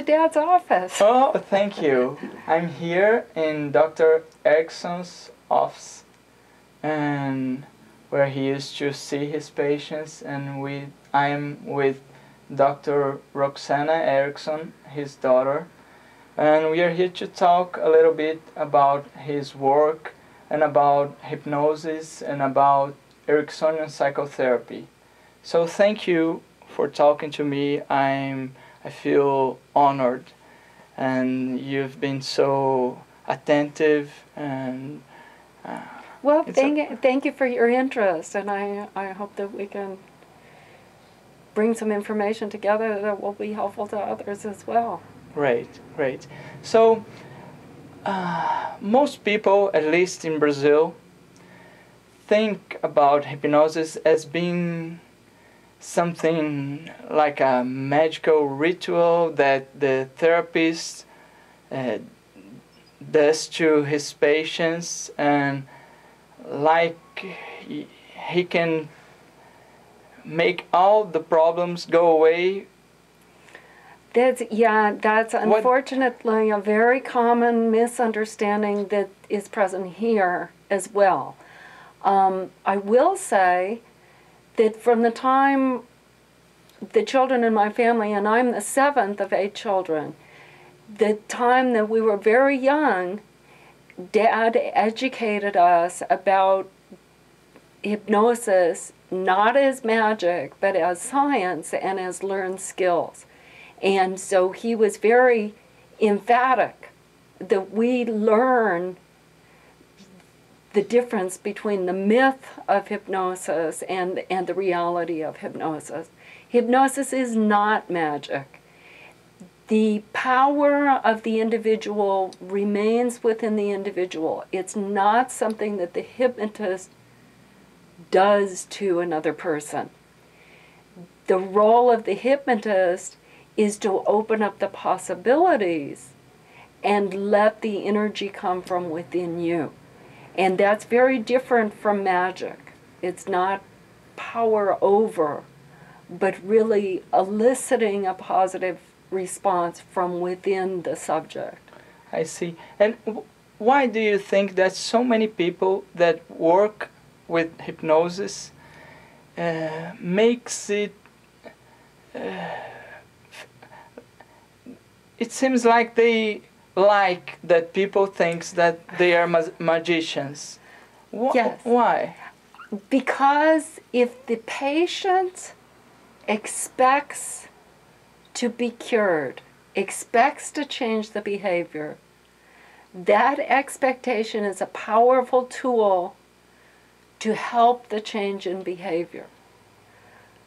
Dad's office. Oh, thank you. I'm here in Dr. Erickson's office, and where he used to see his patients, and I am with Dr. Roxanna Erickson, his daughter, and we are here to talk a little bit about his work and about hypnosis and about Ericksonian psychotherapy. So thank you for talking to me. I feel honored, and you've been so attentive, and well, thank you for your interest, and I hope that we can bring some information together that will be helpful to others as well. Great, great. So most people, at least in Brazil, think about hypnosis as being something like a magical ritual that the therapist does to his patients, and like he can make all the problems go away. That's unfortunately a very common misunderstanding that is present here as well. I will say that from the time the children in my family, and I'm the 7th of 8 children, the time that we were very young, Dad educated us about hypnosis, not as magic, but as science and as learned skills. And so he was very emphatic that we learn the difference between the myth of hypnosis and the reality of hypnosis. Hypnosis is not magic. The power of the individual remains within the individual. It's not something that the hypnotist does to another person. The role of the hypnotist is to open up the possibilities and let the energy come from within you. And that's very different from magic. It's not power over, but really eliciting a positive response from within the subject. I see. And why do you think that so many people that work with hypnosis makes it it seems like they like that people think that they are magicians? Yes. Why? Because if the patient expects to be cured, expects to change the behavior, that expectation is a powerful tool to help the change in behavior.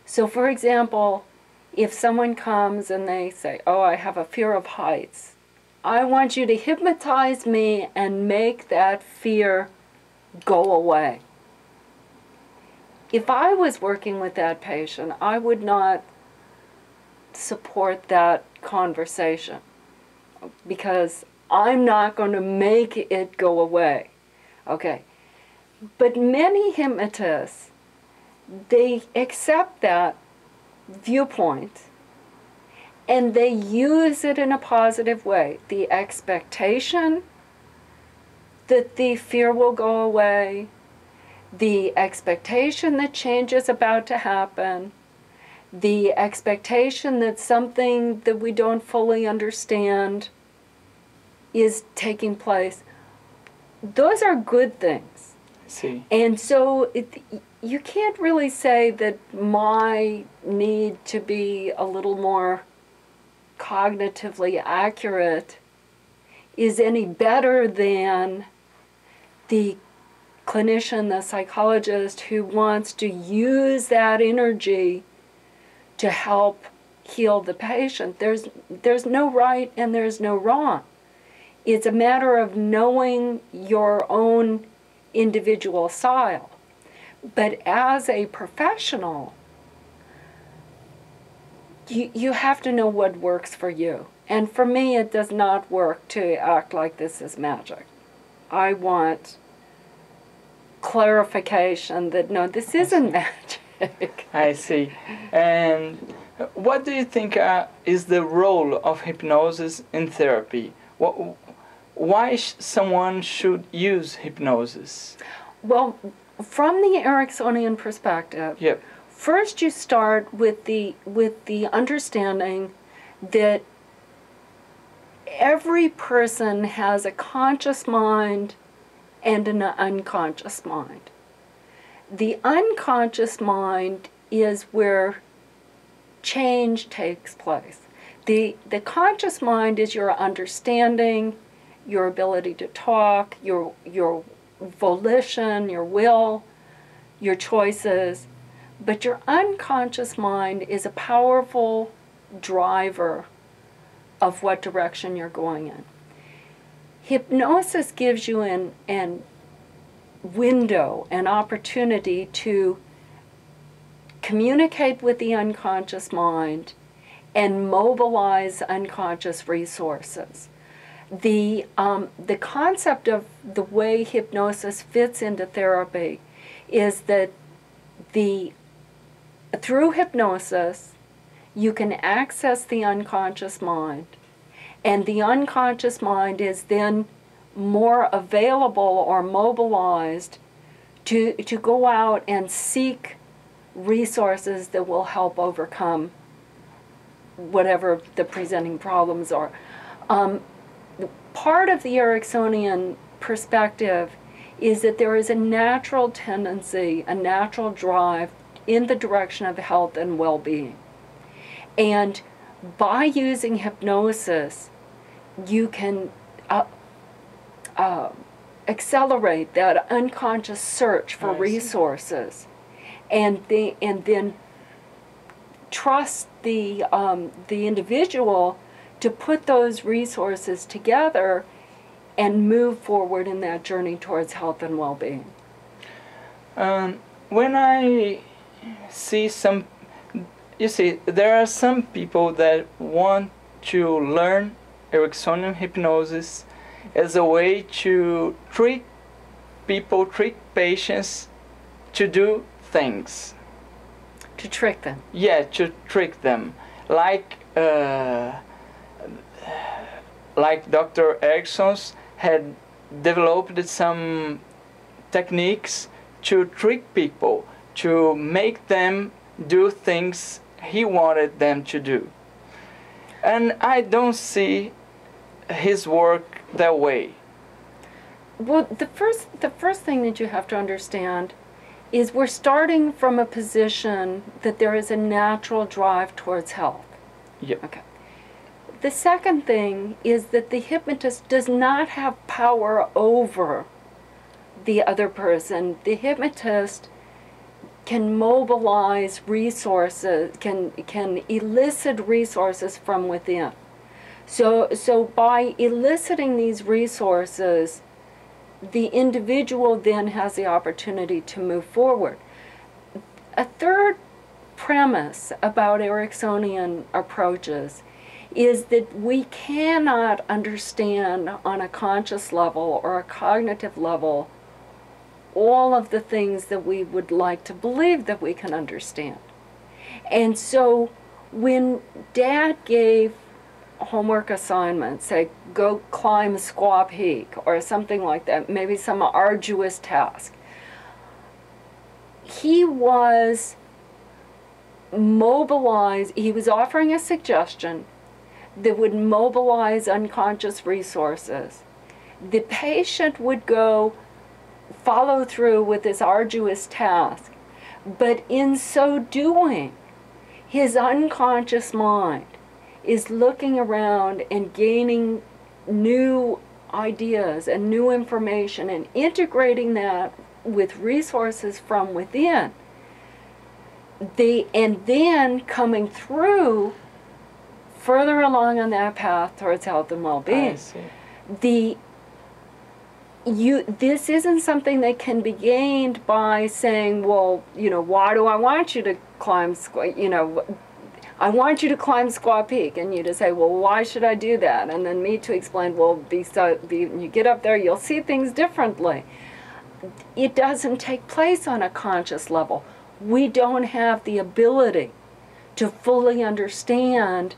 So for example, if someone comes and they say, oh, I have a fear of heights, I want you to hypnotize me and make that fear go away. If I was working with that patient, I would not support that conversation because I'm not going to make it go away. Okay. But many hypnotists, they accept that viewpoint and they use it in a positive way. The expectation that the fear will go away, the expectation that change is about to happen, the expectation that something that we don't fully understand is taking place. Those are good things. See. And so you can't really say that my need to be a little more cognitively accurate is any better than the clinician, the psychologist who wants to use that energy to help heal the patient. There's no right and there's no wrong. It's a matter of knowing your own individual style. But as a professional, you have to know what works for you. And for me, it does not work to act like this is magic. I want clarification that, no, this isn't magic. I see. And what do you think is the role of hypnosis in therapy? Why someone should use hypnosis? Well, from the Ericksonian perspective, Yep. first you start with the understanding that every person has a conscious mind and an unconscious mind. The unconscious mind is where change takes place. The conscious mind is your understanding, your ability to talk, your volition, your will, your choices. But your unconscious mind is a powerful driver of what direction you're going in. Hypnosis gives you an window, an opportunity to communicate with the unconscious mind and mobilize unconscious resources. The concept of the way hypnosis fits into therapy is that through hypnosis, you can access the unconscious mind, and the unconscious mind is then more available or mobilized to go out and seek resources that will help overcome whatever the presenting problems are. Part of the Ericksonian perspective is that there is a natural tendency, a natural drive in the direction of health and well-being. And by using hypnosis, you can accelerate that unconscious search for resources, and then trust the individual to put those resources together and move forward in that journey towards health and well-being. When I see there are some people that want to learn Ericksonian hypnosis as a way to treat patients to do things. To trick them. Yeah, to trick them. Like Dr. Erickson's had developed some techniques to trick people, to make them do things he wanted them to do. And I don't see his work that way. Well, the first thing that you have to understand is we're starting from a position that there is a natural drive towards health. Yep. Okay. The second thing is that the hypnotist does not have power over the other person. The hypnotist can mobilize resources, can elicit resources from within. So by eliciting these resources, the individual then has the opportunity to move forward. A third premise about Ericksonian approaches is that we cannot understand on a conscious level or a cognitive level all of the things that we would like to believe that we can understand. And so when Dad gave homework assignments, say go climb Squaw Peak or something like that, maybe some arduous task, he was mobilized, he was offering a suggestion that would mobilize unconscious resources. The patient would go follow through with this arduous task, but in so doing, his unconscious mind is looking around and gaining new ideas and new information and integrating that with resources from within. And then coming through further along on that path towards health and well-being. This isn't something that can be gained by saying, well, why do I want you to climb, I want you to climb Squaw Peak, and you to say, well, why should I do that? And then me to explain, well, you get up there, you'll see things differently. It doesn't take place on a conscious level. we don't have the ability to fully understand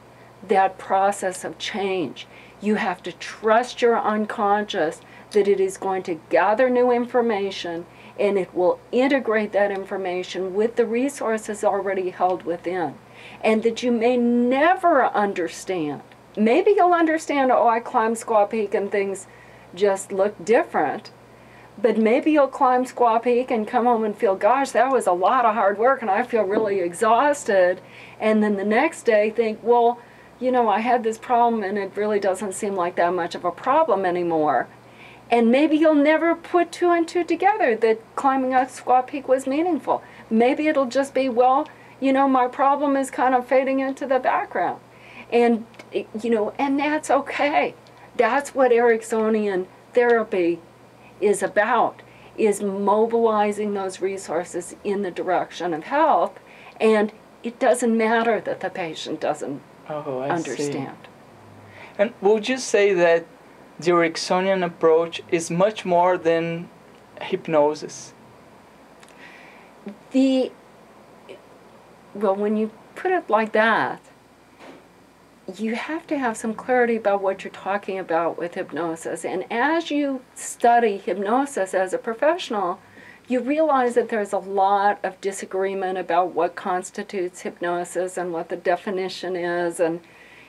that process of change. You have to trust your unconscious that it is going to gather new information and it will integrate that information with the resources already held within. And that you may never understand. Maybe you'll understand, oh, I climbed Squaw Peak and things just look different. But maybe you'll climb Squaw Peak and come home and feel, gosh, that was a lot of hard work and I feel really exhausted. And then the next day think, well, you know, I had this problem and it really doesn't seem like that much of a problem anymore. And maybe you'll never put two and two together that climbing up Squaw Peak was meaningful. Maybe it'll just be, well, you know, my problem is kind of fading into the background. And, you know, and that's okay. That's what Ericksonian therapy is about, is mobilizing those resources in the direction of health. And it doesn't matter that the patient doesn't understand. See. And would you say that the Ericksonian approach is much more than hypnosis? Well, when you put it like that, you have to have some clarity about what you're talking about with hypnosis. And as you study hypnosis as a professional, you realize that there's a lot of disagreement about what constitutes hypnosis and what the definition is. And,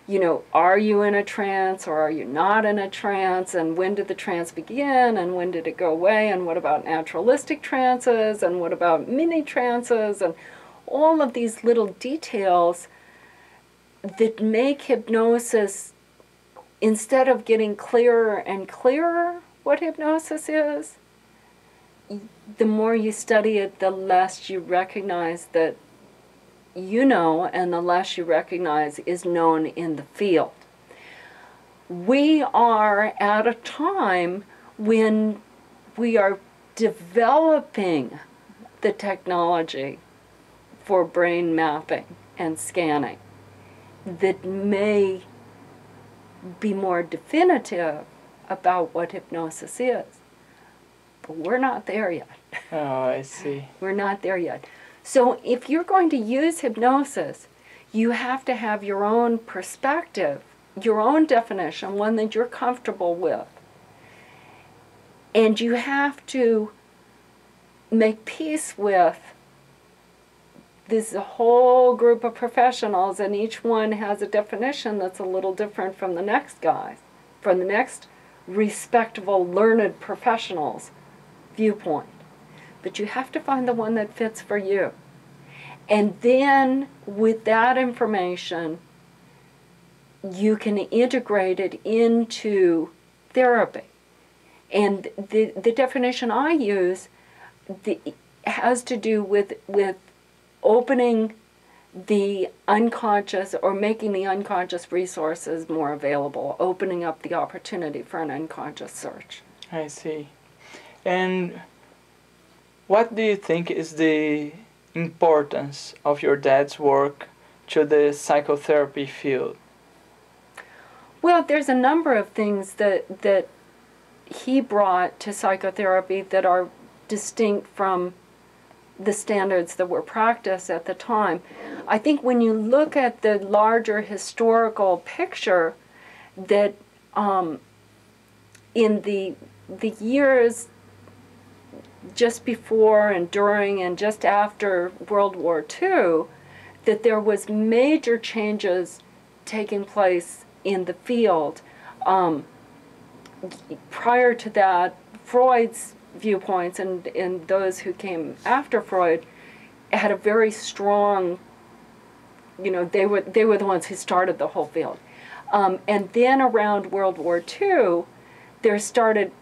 you know, are you in a trance or are you not in a trance? And when did the trance begin? And when did it go away? And what about naturalistic trances? And what about mini trances? And all of these little details that make hypnosis, instead of getting clearer and clearer what hypnosis is, the more you study it, the less you recognize that you know, and the less you recognize is known in the field. We are at a time when we are developing the technology for brain mapping and scanning that may be more definitive about what hypnosis is. But we're not there yet. Oh, I see. We're not there yet. So if you're going to use hypnosis, you have to have your own perspective, your own definition, one that you're comfortable with. And you have to make peace with this whole group of professionals, and each one has a definition that's a little different from the next guy, from the next respectable, learned professional's viewpoint. But you have to find the one that fits for you. And then with that information, you can integrate it into therapy. And the definition I use has to do with opening the unconscious, or making the unconscious resources more available, opening up the opportunity for an unconscious search. I see. And what do you think is the importance of your dad's work to the psychotherapy field? Well, there's a number of things that he brought to psychotherapy that are distinct from the standards that were practiced at the time. I think when you look at the larger historical picture, that in the years just before and during and just after World War II, that there was major changes taking place in the field. Prior to that, Freud's viewpoints and those who came after Freud had a very strong, you know, they were the ones who started the whole field. And then around World War II, there started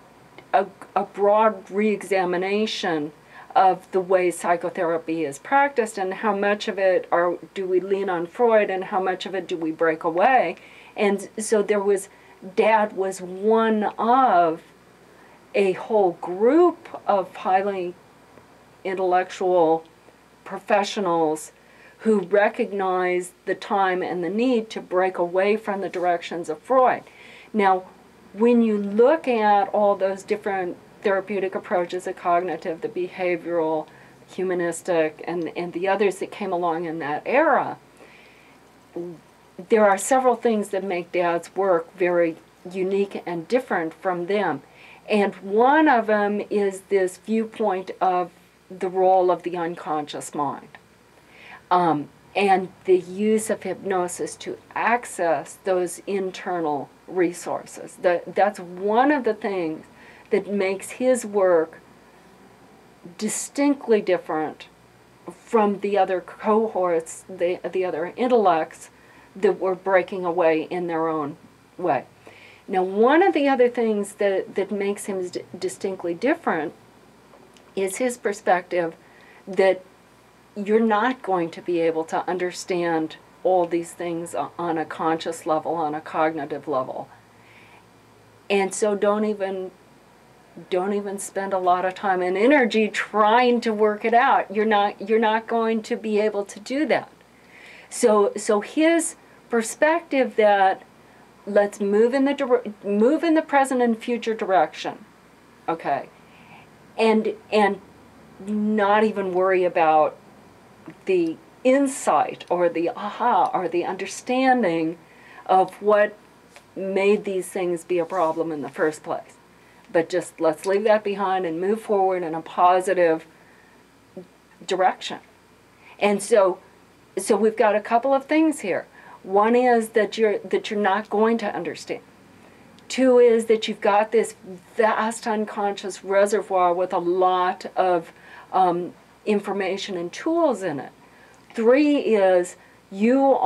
a broad re-examination of the way psychotherapy is practiced and how much of it do we lean on Freud and how much of it do we break away. And so Dad was one of a whole group of highly intellectual professionals who recognized the time and the need to break away from the directions of Freud. Now, when you look at all those different therapeutic approaches, the cognitive, the behavioral, humanistic, and the others that came along in that era, there are several things that make Dad's work very unique and different from them. And one of them is this viewpoint of the role of the unconscious mind, and the use of hypnosis to access those internal resources. That's one of the things that makes his work distinctly different from the other cohorts, the other intellects that were breaking away in their own way. Now, one of the other things that makes him distinctly different is his perspective that you're not going to be able to understand all these things on a conscious level, on a cognitive level. And so don't even spend a lot of time and energy trying to work it out. You're not going to be able to do that. So his perspective that let's move in the present and future direction, okay, and not even worry about the insight or the aha or the understanding of what made these things be a problem in the first place. But just let's leave that behind and move forward in a positive direction. And so we've got a couple of things here. One is that you're not going to understand. Two is that you've got this vast unconscious reservoir with a lot of information and tools in it. Three is you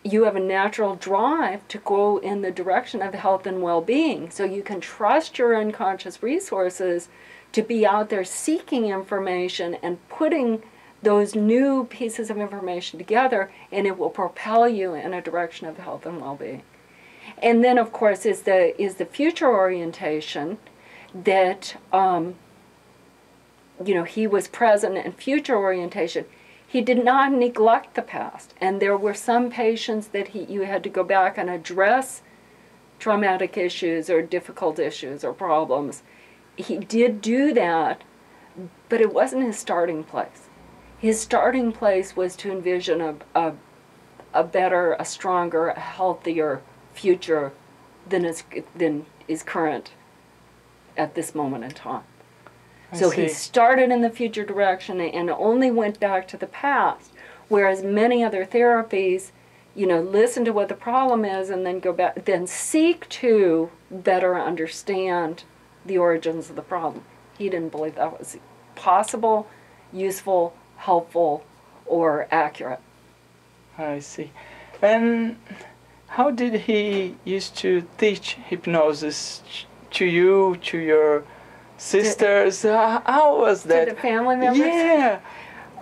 have a natural drive to go in the direction of health and well-being, so you can trust your unconscious resources to be out there seeking information and putting those new pieces of information together, and it will propel you in a direction of health and well-being. And then, of course, is the future orientation that he was present in future orientation. He did not neglect the past, and there were some patients that you had to go back and address traumatic issues or difficult issues or problems. He did do that, but it wasn't his starting place. His starting place was to envision a better, a stronger, a healthier future than is current at this moment in time. So he started in the future direction and only went back to the past, whereas many other therapies, listen to what the problem is and then go back, then seek to better understand the origins of the problem. He didn't believe that was possible, useful, helpful, or accurate. I see. And how did he used to teach hypnosis to you, to your sisters? How was that? To the family members? Yeah.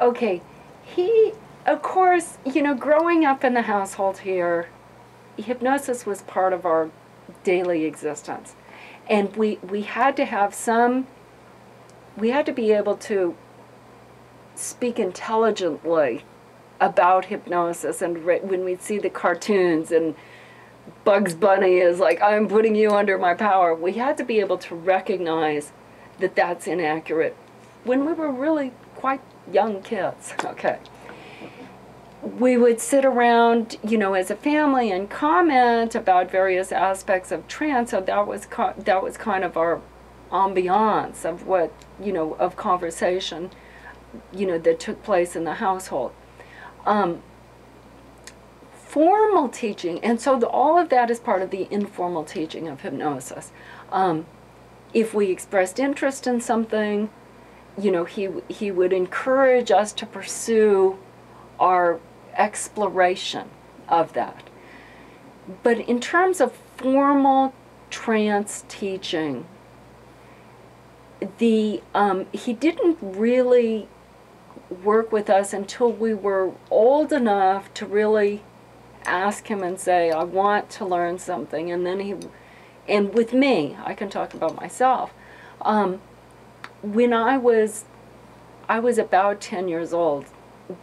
Okay. He, of course, growing up in the household here, hypnosis was part of our daily existence. And we had to have we had to be able to speak intelligently about hypnosis. And when we'd see the cartoons and Bugs Bunny is like, I'm putting you under my power, we had to be able to recognize that that's inaccurate when we were really quite young kids. Okay. We would sit around, as a family and comment about various aspects of trance. So that was kind of our ambiance of what, of conversation, that took place in the household. Formal teaching, and so all of that is part of the informal teaching of hypnosis. If we expressed interest in something, he would encourage us to pursue our exploration of that. But in terms of formal trance teaching, he didn't really work with us until we were old enough to really ask him and say, I want to learn something. And then and with me, I can talk about myself. When I was about 10 years old,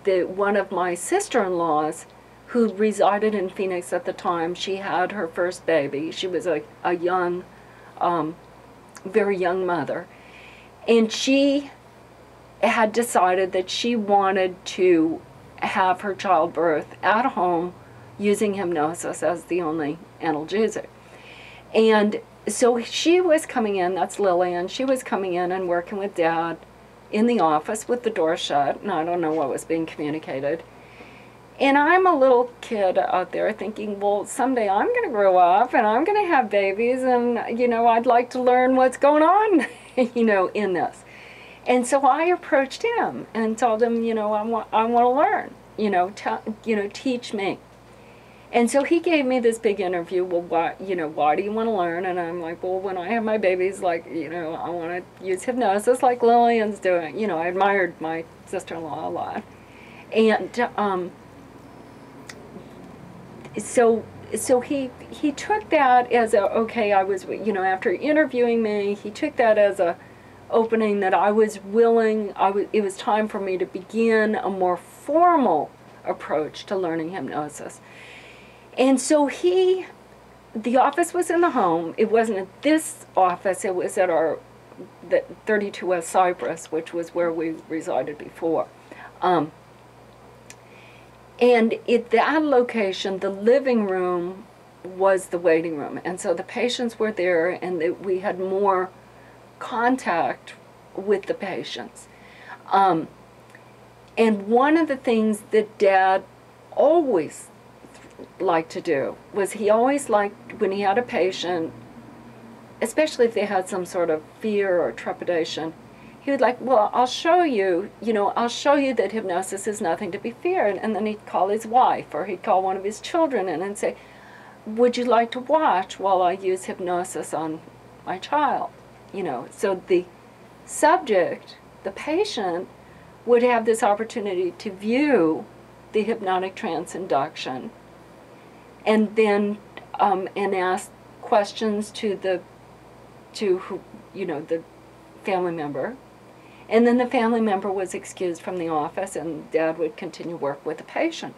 one of my sister-in-laws, who resided in Phoenix at the time, she had her first baby. She was a young, very young mother. And she had decided that she wanted to have her childbirth at home using hypnosis as the only analgesic. And so she was coming in, that's Lillian, she was coming in and working with Dad in the office with the door shut, and I don't know what was being communicated. And I'm a little kid out there thinking, well, someday I'm going to grow up and I'm going to have babies and, you know, I'd like to learn what's going on, you know, in this. And so I approached him and told him, you know, I want to learn, you know, teach me. And so he gave me this big interview, well, why do you want to learn? And I'm like, well, when I have my babies, like, you know, I want to use hypnosis like Lillian's doing. You know, I admired my sister-in-law a lot. And so he took that as a, okay, I was, you know, after interviewing me, he took that as a opening that I was willing, it was time for me to begin a more formal approach to learning hypnosis. And so the office was in the home. It wasn't at this office, it was at the 32 West Cypress, which was where we resided before. And at that location, the living room was the waiting room. And so the patients were there, and we had more contact with the patients. And one of the things that Dad always liked to do was he always liked, when he had a patient, especially if they had some sort of fear or trepidation, he would like, well, I'll show you, I'll show you that hypnosis is nothing to be feared. And then he'd call his wife, or he'd call one of his children in and say, would you like to watch while I use hypnosis on my child? You know, so the subject, the patient, would have this opportunity to view the hypnotic trance induction, and then and ask questions to the family member, and then the family member was excused from the office, and Dad would continue work with the patient.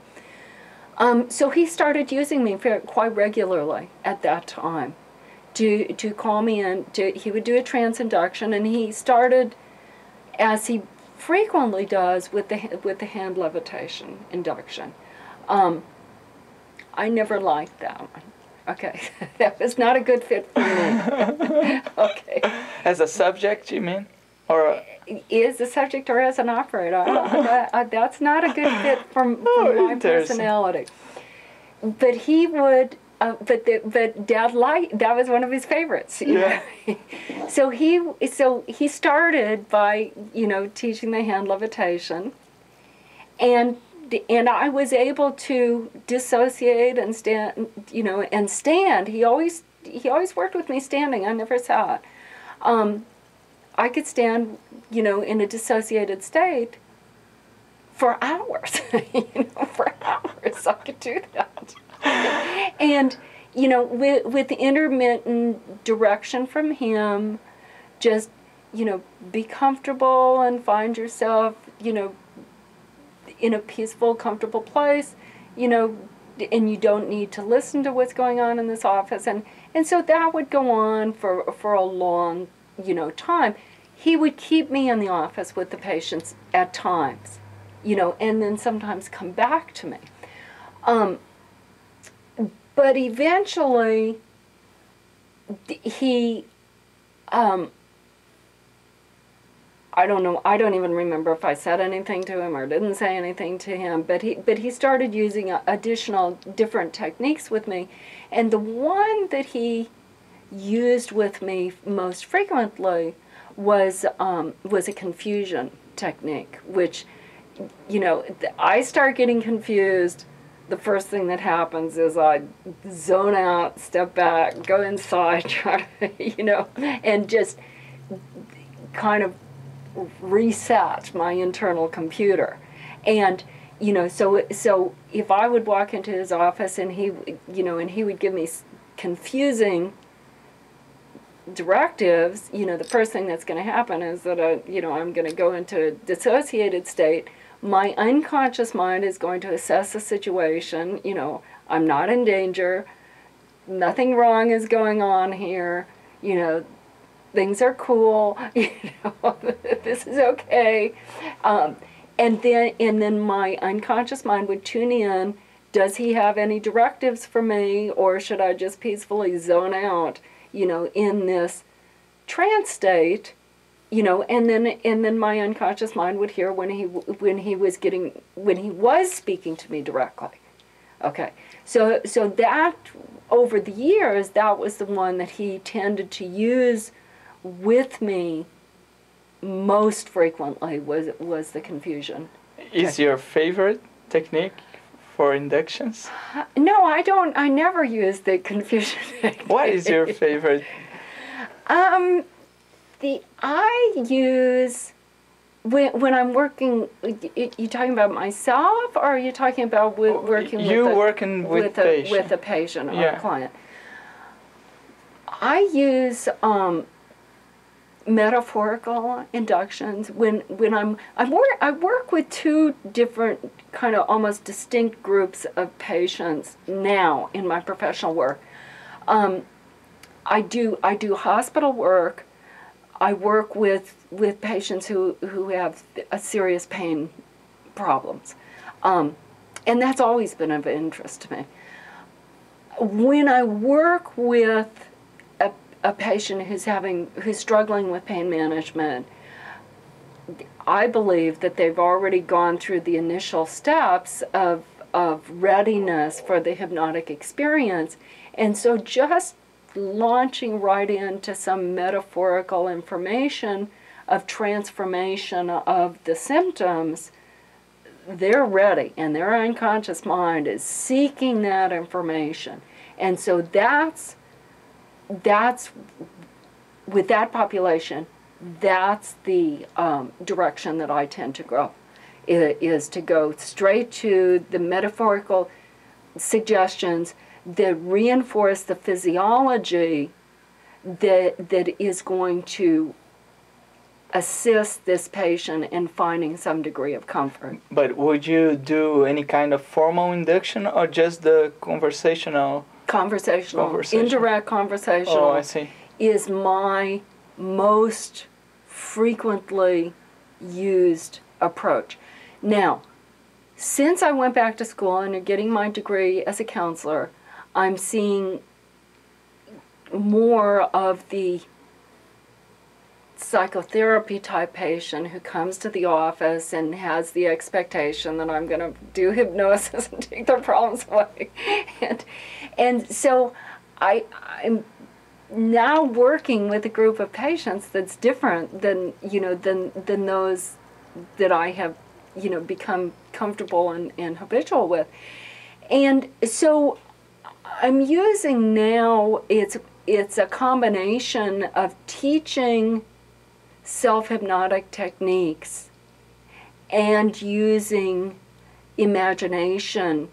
So he started using me quite regularly at that time to call me in. He would do a trance induction, and he started, as he frequently does, with the hand levitation induction. I never liked that one. Okay, that was not a good fit for me. Okay. As a subject, you mean? Or as a subject or as an operator? That's not a good fit for my personality. But he would, but Dad liked, that was one of his favorites. Yeah. So he started by, teaching the hand levitation, and I was able to dissociate and stand, and stand. He always worked with me standing. I never sat. I could stand, in a dissociated state for hours. For hours I could do that. And, with intermittent direction from him, just, be comfortable and find yourself, in a peaceful, comfortable place, and you don't need to listen to what's going on in this office. And so that would go on for a long, time. He would keep me in the office with the patients at times, and then sometimes come back to me. But eventually, he, I don't know, I don't even remember if I said anything to him or didn't say anything to him, but he started using additional different techniques with me. And the one that he used with me most frequently was a confusion technique, which, I start getting confused. The first thing that happens is I zone out, step back, go inside, try to, and just kind of reset my internal computer. And so if I would walk into his office and he would give me confusing directives, the first thing that's going to happen is that I'm going to go into a dissociated state. My unconscious mind is going to assess the situation. I'm not in danger, nothing wrong is going on here, things are cool, this is okay. And then my unconscious mind would tune in. Does he have any directives for me, or should I just peacefully zone out, in this trance state, and then my unconscious mind would hear when he was speaking to me directly. Okay, so that over the years, that was the one that he tended to use with me most frequently, was the confusion. Is your favorite technique for inductions? No, I don't. I never use the confusion technique. What is your favorite? I use when I'm working. You talking about myself, or are you talking about working with a patient or a client? I use metaphorical inductions when I work with two different kind of almost distinct groups of patients now in my professional work. I do hospital work. I work with patients who have serious pain problems, and that's always been of interest to me. When I work with a patient who's struggling with pain management, I believe that they've already gone through the initial steps of readiness for the hypnotic experience, and so just launching right into some metaphorical information of transformation of the symptoms, they're ready, and their unconscious mind is seeking that information. And so that's with that population, that's the direction that I tend to go, is to go straight to the metaphorical suggestions that reinforce the physiology that is going to assist this patient in finding some degree of comfort. But would you do any kind of formal induction, or just the conversational? Conversational. Indirect conversational. Oh, I see. Is my most frequently used approach. Now, since I went back to school and getting my degree as a counselor, I'm seeing more of the psychotherapy type patient who comes to the office and has the expectation that I'm going to do hypnosis and take their problems away. And so I'm now working with a group of patients that's different than those that I have become comfortable and habitual with. And so I'm using now, it's a combination of teaching self-hypnotic techniques and using imagination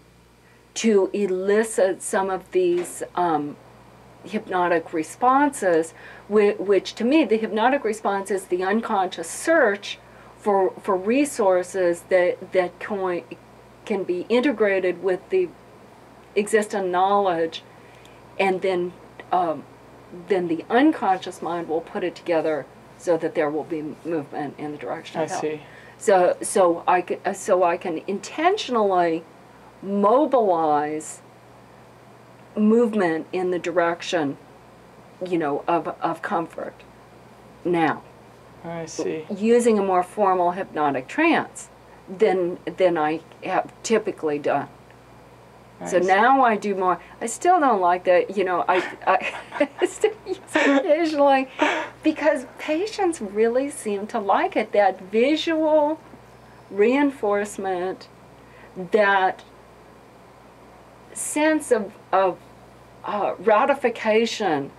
to elicit some of these hypnotic responses, which to me, the hypnotic response is the unconscious search for resources that can be integrated with the existent knowledge, and then the unconscious mind will put it together so that there will be movement in the direction of health. I see. So I can intentionally mobilize movement in the direction, of comfort. Now, I see. Using a more formal hypnotic trance than I have typically done. So now I do more. I still don't like that, I still use it occasionally, because patients really seem to like it, that visual reinforcement, that sense of ratification,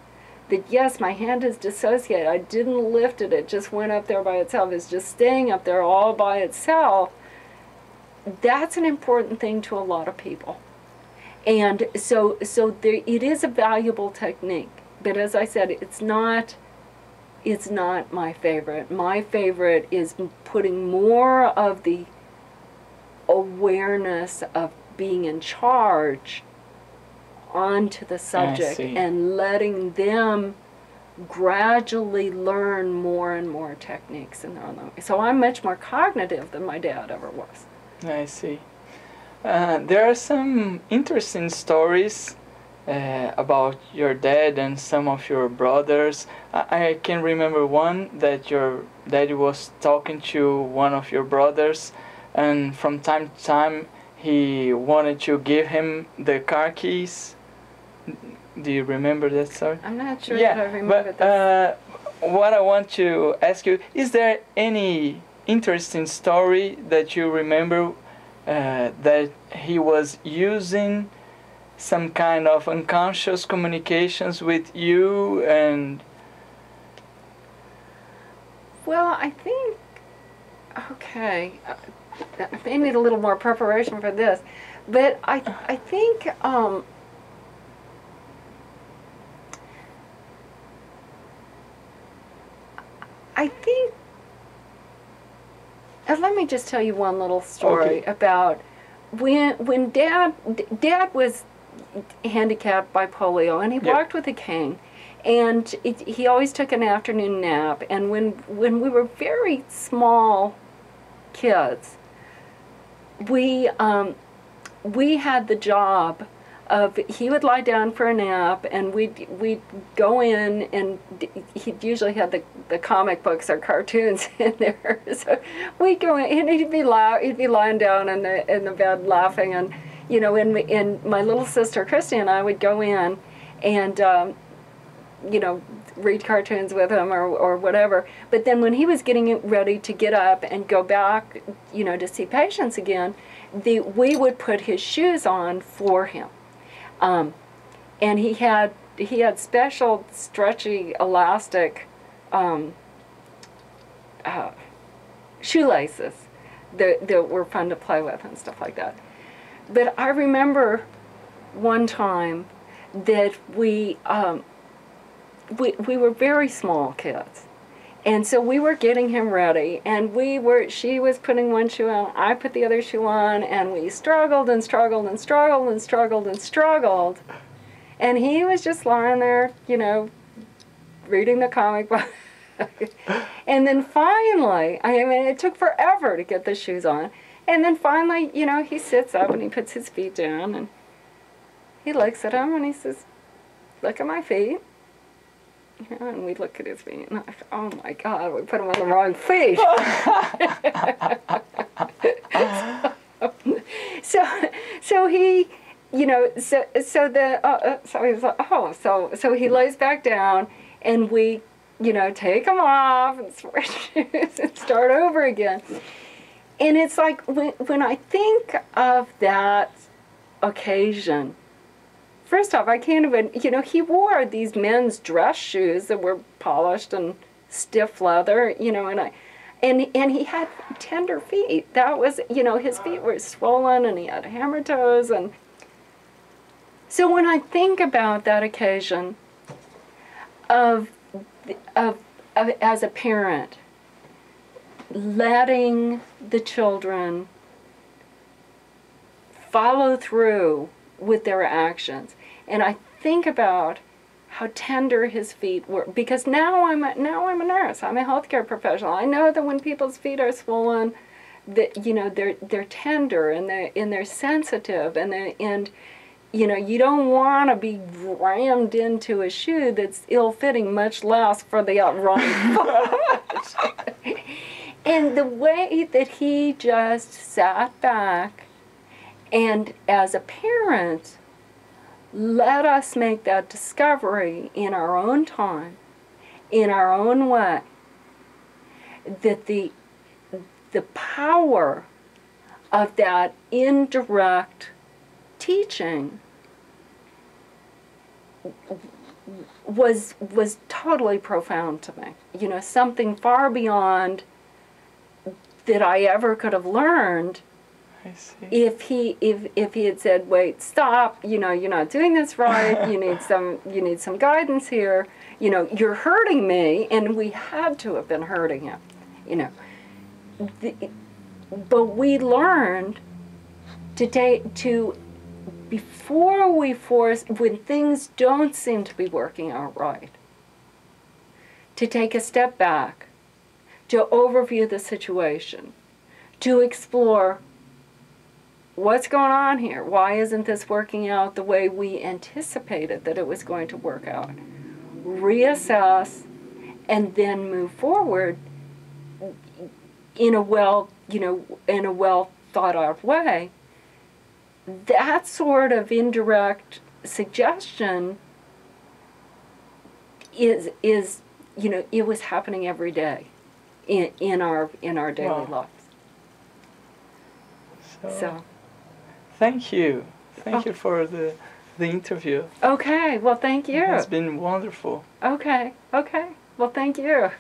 that yes, my hand is dissociated, I didn't lift it, it just went up there by itself, it's just staying up there all by itself. That's an important thing to a lot of people. And so there, it is a valuable technique, but as I said, it's not my favorite. My favorite is putting more of the awareness of being in charge onto the subject and letting them gradually learn more and more techniques in their own language. So I'm much more cognitive than my dad ever was. I see. There are some interesting stories about your dad and some of your brothers. I can remember one that your daddy was talking to one of your brothers, and from time to time he wanted to give him the car keys. Do you remember that story? I'm not sure that I remember but, this. What I want to ask you, is there any interesting story that you remember that he was using some kind of unconscious communications with you? And Well, I think, okay, I need a little more preparation for this, but I think, let me just tell you one little story about when Dad was handicapped by polio, and he walked with a cane, and he always took an afternoon nap. And when we were very small kids, we had the job of, he would lie down for a nap, and we'd go in, and he usually had the comic books or cartoons in there. So we'd go in, and he'd be lying down in the bed laughing, and and my little sister Christy and I would go in and read cartoons with him or whatever. But then when he was getting ready to get up and go back, to see patients again, we would put his shoes on for him. And he had special stretchy elastic shoelaces that were fun to play with and stuff like that. But I remember one time that we were very small kids, and so we were getting him ready, and she was putting one shoe on, I put the other shoe on, and we struggled and struggled and struggled and struggled and struggled, and he was just lying there, reading the comic book. And then finally, it took forever to get the shoes on, and then finally, he sits up and he puts his feet down, and he looks at him and he says, "Look at my feet." And we look at his feet, and I'm like, oh my God, we put him on the wrong feet. So he, so he lays back down, and we, take him off and switch shoes and start over again. And it's like, when I think of that occasion, first off, I can't even, he wore these men's dress shoes that were polished and stiff leather, and he had tender feet. That was, his feet were swollen, and he had hammer toes. And so when I think about that occasion of as a parent, letting the children follow through with their actions, and I think about how tender his feet were, because now I'm a nurse, I'm a healthcare professional. I know that when people's feet are swollen, that they're tender, and they're sensitive, and you don't want to be rammed into a shoe that's ill-fitting, much less for the wrong foot. And the way that he just sat back, and as a parent, let us make that discovery in our own time, in our own way, that the power of that indirect teaching was totally profound to me. Something far beyond that I ever could have learned. I see. If he had said, "Wait, stop! You're not doing this right. You need some guidance here. You're hurting me," and we had to have been hurting him. But we learned to before we force, when things don't seem to be working out right, to take a step back, to overview the situation, to explore what's going on here. Why isn't this working out the way we anticipated that it was going to work out? Reassess, and then move forward in a well thought out way. That sort of indirect suggestion is it was happening every day in our daily lives. So thank you for the interview. Okay, well, thank you. It's been wonderful. Okay, well, thank you.